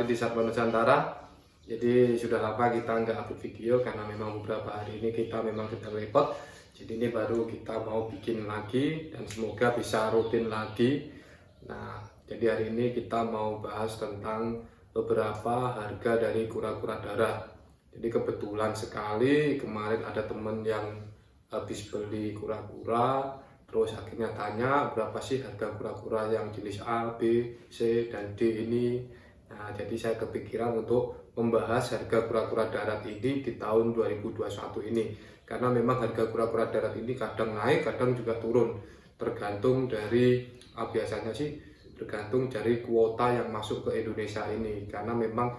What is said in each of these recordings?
di Satwa Nusantara. Jadi sudah lama kita nggak upload video karena memang beberapa hari ini kita memang sedang repot. Jadi ini baru kita mau bikin lagi dan semoga bisa rutin lagi. Nah, jadi hari ini kita mau bahas tentang beberapa harga dari kura-kura darat. Jadi kebetulan sekali kemarin ada temen yang habis beli kura-kura, terus akhirnya tanya berapa sih harga kura-kura yang jenis A, B, C, dan D ini. Nah, jadi saya kepikiran untuk membahas harga kura-kura darat ini di tahun 2021 ini. Karena memang harga kura-kura darat ini kadang naik, kadang juga turun. Tergantung dari, biasanya sih tergantung dari kuota yang masuk ke Indonesia ini. Karena memang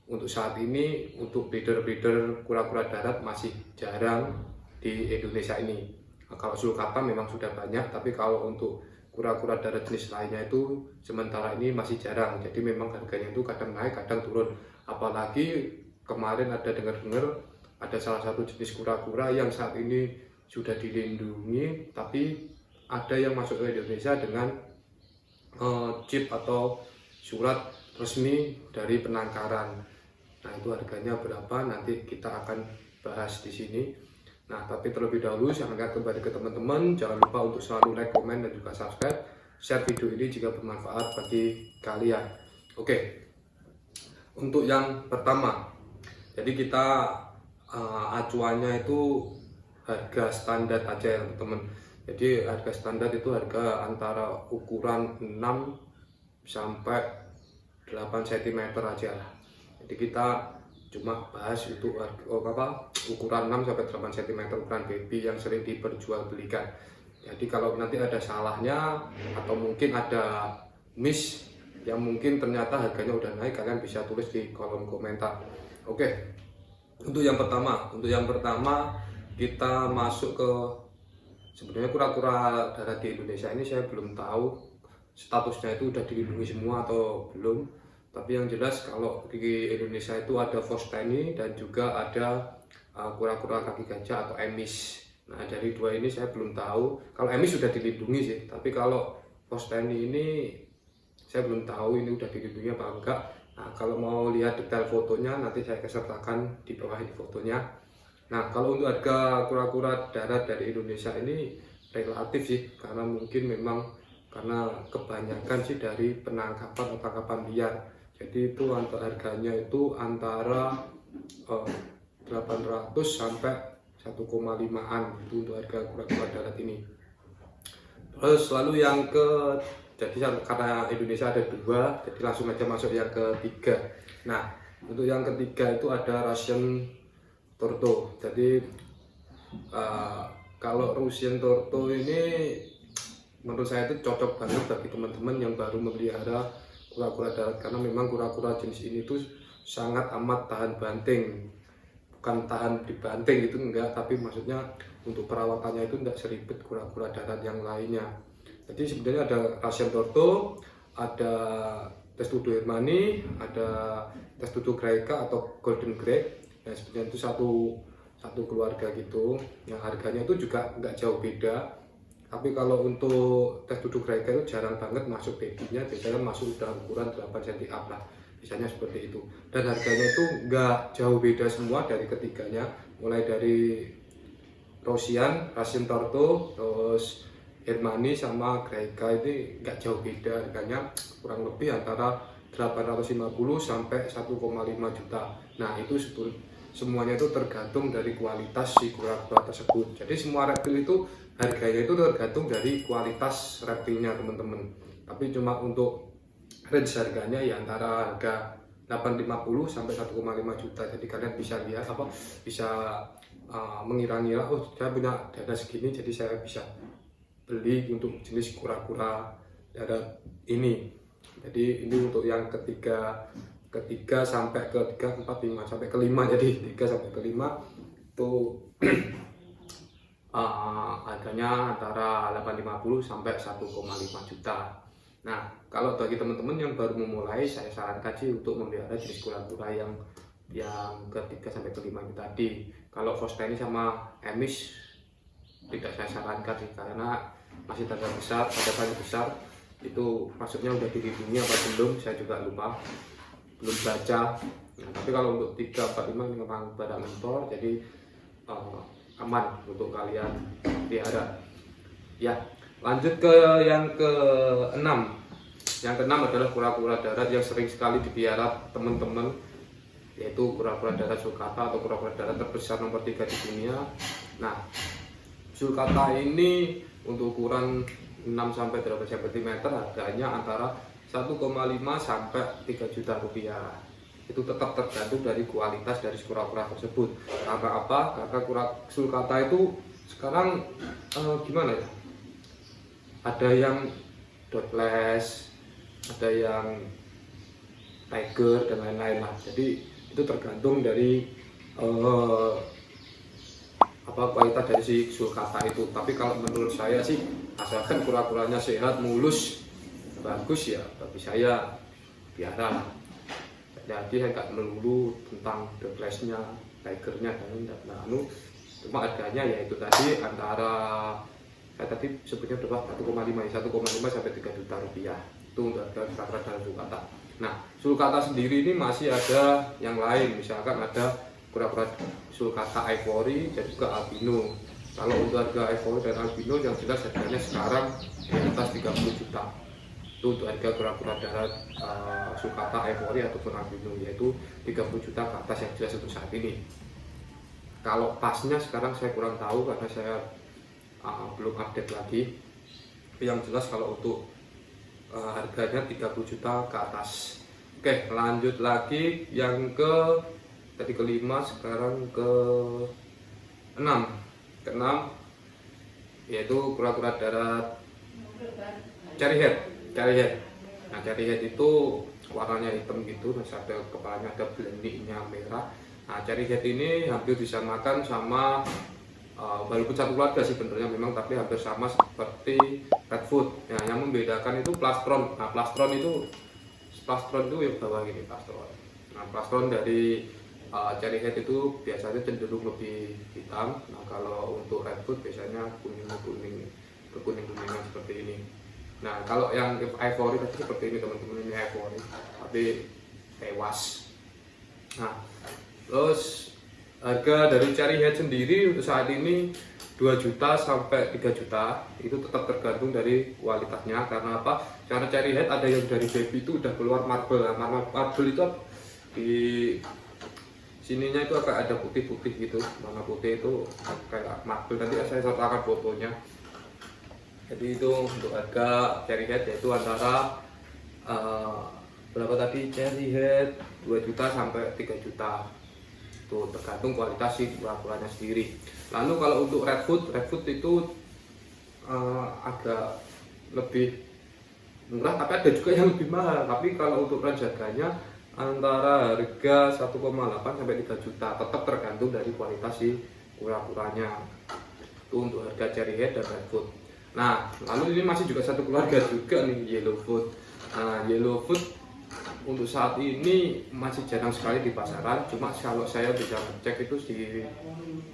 untuk saat ini, untuk breeder-breeder kura-kura darat masih jarang di Indonesia ini. Kalau sulcata memang sudah banyak, tapi kalau untuk kura-kura darat jenis lainnya itu sementara ini masih jarang. Jadi memang harganya itu kadang naik, kadang turun. Apalagi kemarin ada dengar-dengar ada salah satu jenis kura-kura yang saat ini sudah dilindungi, tapi ada yang masuk ke Indonesia dengan chip atau surat resmi dari penangkaran. Nah, itu harganya berapa nanti kita akan bahas di sini. Nah, tapi terlebih dahulu saya akan kembali ke teman-teman. Jangan lupa untuk selalu like, komen, dan juga subscribe. Share video ini jika bermanfaat bagi kalian. Oke, untuk yang pertama, jadi kita acuannya itu harga standar aja ya teman-teman. Jadi harga standar itu harga antara ukuran 6 sampai 8 cm aja. Jadi kita cuma bahas untuk ukuran 6 sampai 8 cm ukuran baby yang sering diperjualbelikan. Jadi kalau nanti ada salahnya atau mungkin ada miss yang mungkin ternyata harganya udah naik, kalian bisa tulis di kolom komentar. Oke. Untuk yang pertama kita masuk ke sebenarnya kura-kura darat di Indonesia ini saya belum tahu statusnya itu udah dilindungi semua atau belum. Tapi yang jelas kalau di Indonesia itu ada Fosteni dan juga ada kura-kura kaki gajah atau emis. Nah, dari dua ini saya belum tahu. Kalau emis sudah dilindungi sih, tapi kalau Fosteni ini saya belum tahu ini udah dilindungi apa enggak. Nah, kalau mau lihat detail fotonya nanti saya sertakan di bawah ini fotonya. Nah, kalau untuk harga kura-kura darat dari Indonesia ini relatif sih, karena mungkin memang karena kebanyakan sih dari penangkapan atau tangkapan liar. Jadi itu harganya itu antara 800 sampai 1,5an itu untuk harga kura-kura darat ini. Terus lalu yang jadi karena Indonesia ada dua, jadi langsung aja masuk yang ketiga. Nah, untuk yang ketiga itu ada Russian Tortoise. Jadi kalau Russian Tortoise ini menurut saya itu cocok banget bagi teman-teman yang baru memelihara kura-kura darat, karena memang kura-kura jenis ini tuh sangat amat tahan banting. Bukan tahan dibanting itu enggak, tapi maksudnya untuk perawatannya itu enggak seribet kura-kura darat yang lainnya. Jadi sebenarnya ada Russian Tortoise, ada Testudo Hermanni, ada Testudo Greca atau Golden Grey. Nah, sebenarnya itu satu keluarga gitu. Yang harganya itu juga enggak jauh beda. Tapi kalau untuk Testudo Greca itu jarang banget masuk babynya, biasanya masuk udah ukuran 8 cm up lah, biasanya seperti itu. Dan harganya itu nggak jauh beda semua dari ketiganya, mulai dari Russian Tortoise, terus Hermanni sama Greca ini nggak jauh beda harganya, kurang lebih antara 850 sampai 1,5 juta. Nah, itu semuanya itu tergantung dari kualitas si kura-kura tersebut. Jadi semua reptil itu harganya itu tergantung dari kualitas reptilnya teman-teman. Tapi cuma untuk range harganya ya antara harga 850 sampai 1,5 juta. Jadi kalian bisa lihat bisa mengira-ngira, oh saya punya dana segini, jadi saya bisa beli untuk jenis kura-kura darat ini. Jadi ini untuk yang ketiga sampai ke 3, 4, 5 sampai ke 5. Jadi 3 sampai ke 5 itu harganya antara 850 sampai 1,5 juta. Nah, kalau bagi teman-teman yang baru memulai, saya sarankan sih untuk memelihara jenis kura-kura yang ke-3 sampai ke-5 itu tadi. Kalau Fosteni sama emis tidak saya sarankan sih, karena masih tanda besar itu maksudnya udah dilindungi apa belum, saya juga lupa. belum baca. Nah, tapi kalau untuk 345 ini memang barang impor, jadi aman untuk kalian pelihara. Ya, lanjut ke yang ke-6. Yang ke-6 adalah kura-kura darat yang sering sekali dipelihara teman-teman, yaitu kura-kura darat sulcata atau kura-kura darat terbesar nomor 3 di dunia. Nah, sulcata ini untuk ukuran 6-8 cm harganya antara 1,5 sampai 3 juta rupiah. Itu tetap tergantung dari kualitas dari kura-kura tersebut. Karena apa? Karena kura sulcata itu sekarang gimana ya? Ada yang dotless, ada yang tiger dan lain-lain lah. Jadi itu tergantung dari kualitas dari si sulcata itu. Tapi kalau menurut saya sih, asalkan kura-kuranya sehat, mulus, bagus, ya bagi saya biasa lah. Jadi saya nggak melulu tentang dotlessnya, tigernya dan cuma harganya ya itu tadi antara, saya tadi sebutnya berapa, 1,5 sampai 3 juta rupiah. Itu untuk harga kura-kura darat sulcata. Nah, sulcata sendiri ini masih ada yang lain, misalkan ada kura-kura sulcata ivory dan juga albino. Kalau untuk harga ivory dan albino yang jelas harganya sekarang di atas 30 juta. Itu untuk harga kura-kura darat sulcata ivory ataupun albino, yaitu 30 juta ke atas yang jelas untuk saat ini. Kalau pasnya sekarang saya kurang tahu karena saya belum update lagi. Tapi yang jelas kalau untuk harganya 30 juta ke atas. Oke, lanjut lagi yang tadi ke-5, sekarang ke-6. Ke-6 yaitu kura-kura darat cherry head. Nah, cherry head itu warnanya hitam gitu, terus ada kepalanya ada beleniknya merah. Nah, cherry head ini hampir disamakan sama walaupun satu keluarga sih sebenarnya memang, tapi hampir sama seperti redfoot. Nah, yang membedakan itu plastron. Nah, plastron itu yang bawah gini, plastron. Nah, plastron dari cherry head itu biasanya cenderung lebih hitam. Nah, kalau untuk redfoot biasanya kuning-kuningan seperti ini. Nah, kalau yang ivory tadi seperti ini teman-teman, ini ivory tapi tewas. Nah, terus harga dari cherry head sendiri untuk saat ini 2 juta sampai 3 juta. Itu tetap tergantung dari kualitasnya. Karena apa? Karena cherry head ada yang dari baby itu udah keluar marble. Nah, marble itu di sininya itu agak ada putih-putih gitu. Warna putih itu kayak marble. Nanti saya sertakan fotonya. Jadi itu untuk harga cherry head yaitu antara berapa tadi, cherry head 2 juta sampai 3 juta. Itu tergantung kualitas si kura-kuranya sendiri. Lalu kalau untuk redfoot itu agak lebih murah, tapi ada juga yang lebih mahal. Tapi kalau untuk range harganya antara harga 1,8 sampai 3 juta, tetap tergantung dari kualitas si kura-kuranya. Itu untuk harga cherry head dan redfoot. Nah, lalu ini masih juga satu keluarga juga nih, yellowfoot. Nah, yellowfoot untuk saat ini masih jarang sekali di pasaran. Cuma kalau saya bisa cek itu di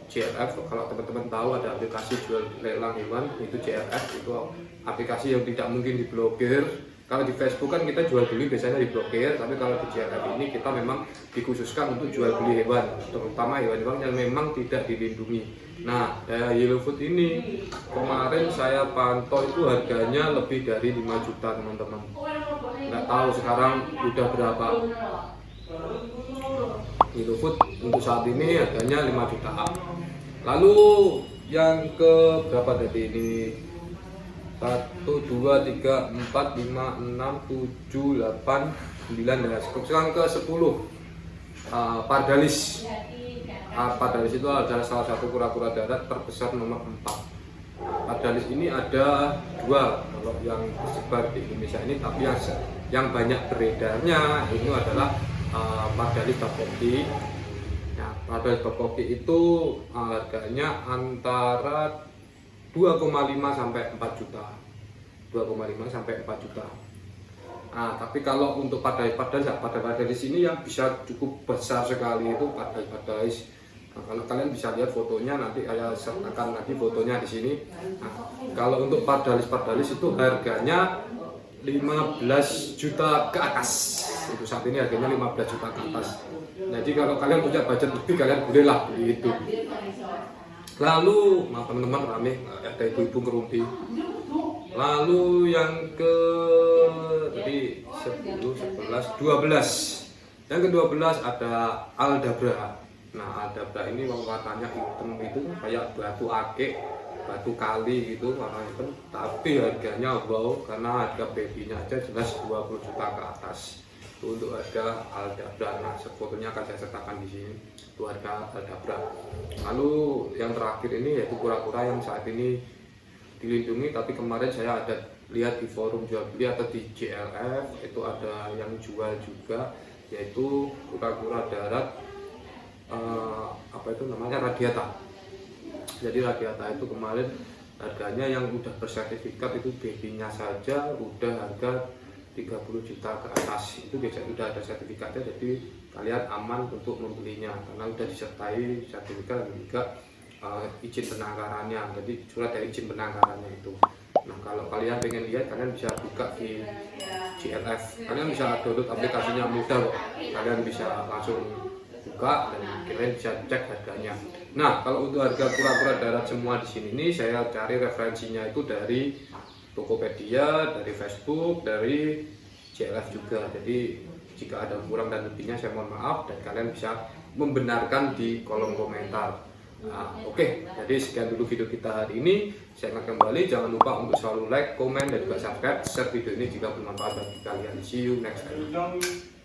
JLF. Kalau teman-teman tahu ada aplikasi jual lelang hewan, itu JLF. Itu aplikasi yang tidak mungkin diblokir. Kalau di Facebook kan kita jual beli biasanya diblokir, tapi kalau di JLF ini kita memang dikhususkan untuk jual beli hewan, terutama hewan-hewan yang memang tidak dilindungi. Nah, yellowfoot ini kemarin saya pantau itu harganya lebih dari 5 juta teman-teman. Nggak tahu sekarang udah berapa. Yellowfoot untuk saat ini harganya 5 juta. Lalu yang ke berapa tadi ini? 1, 2, 3, 4, 5, 6, 7, 8, 9 dan sekarang ke 10 pardalis. Pardalis itu adalah salah satu kura-kura darat terbesar nomor 4. Pardalis ini ada 2 kalau yang tersebar di Indonesia ini, tapi yang banyak beredarnya itu adalah pardalis babcocky. Nah, pardalis babcocky itu harganya antara 2,5 sampai 4 juta. 2,5 sampai 4 juta. Nah, tapi kalau untuk pardalis ini yang bisa cukup besar sekali itu pardalis. Nah, kalau kalian bisa lihat fotonya, nanti saya sertakan lagi fotonya di sini. Nah, kalau untuk pardalis itu harganya 15 juta ke atas. atas. Untuk saat ini harganya 15 juta ke atas. Jadi kalau kalian punya budget lebih, kalian bolehlah beli itu. Lalu teman-teman rame, ada ibu-ibu ngerumpi. Lalu yang ke tadi 10, 11, 12. Yang ke-12 ada Aldabra. Nah, Aldabra ini warnanya hitam itu kayak batu akik, batu kali gitu warna hitam. Tapi harganya wow, karena harga babynya aja jelas 20 juta ke atas. Itu untuk harga Aldabra. Nah, fotonya akan saya sertakan di sini. Itu harga Aldabra. Lalu yang terakhir ini yaitu kura-kura yang saat ini dilindungi, tapi kemarin saya ada lihat di forum jual beli atau di JLF itu ada yang jual juga, yaitu kura-kura darat apa itu namanya radiata. Jadi radiata itu kemarin harganya yang udah bersertifikat itu babynya saja udah harga 30 juta ke atas. Itu biasanya udah ada sertifikatnya, jadi kalian aman untuk membelinya karena udah disertai sertifikat dan juga izin penangkarannya, jadi surat dari izin penangkarannya itu. Nah, kalau kalian pengen lihat, kalian bisa buka di JLF. Kalian bisa download aplikasinya, mudah kok. Kalian bisa langsung buka dan kalian bisa cek harganya. Nah, kalau untuk harga kura-kura darat semua di sini nih, saya cari referensinya itu dari Tokopedia, dari Facebook, dari JLF juga. Jadi jika ada kurang dan lebihnya saya mohon maaf, dan kalian bisa membenarkan di kolom komentar. Nah, oke, jadi sekian dulu video kita hari ini. Saya akan kembali, jangan lupa untuk selalu like, komen, dan juga subscribe. Share video ini jika bermanfaat bagi kalian. See you next time.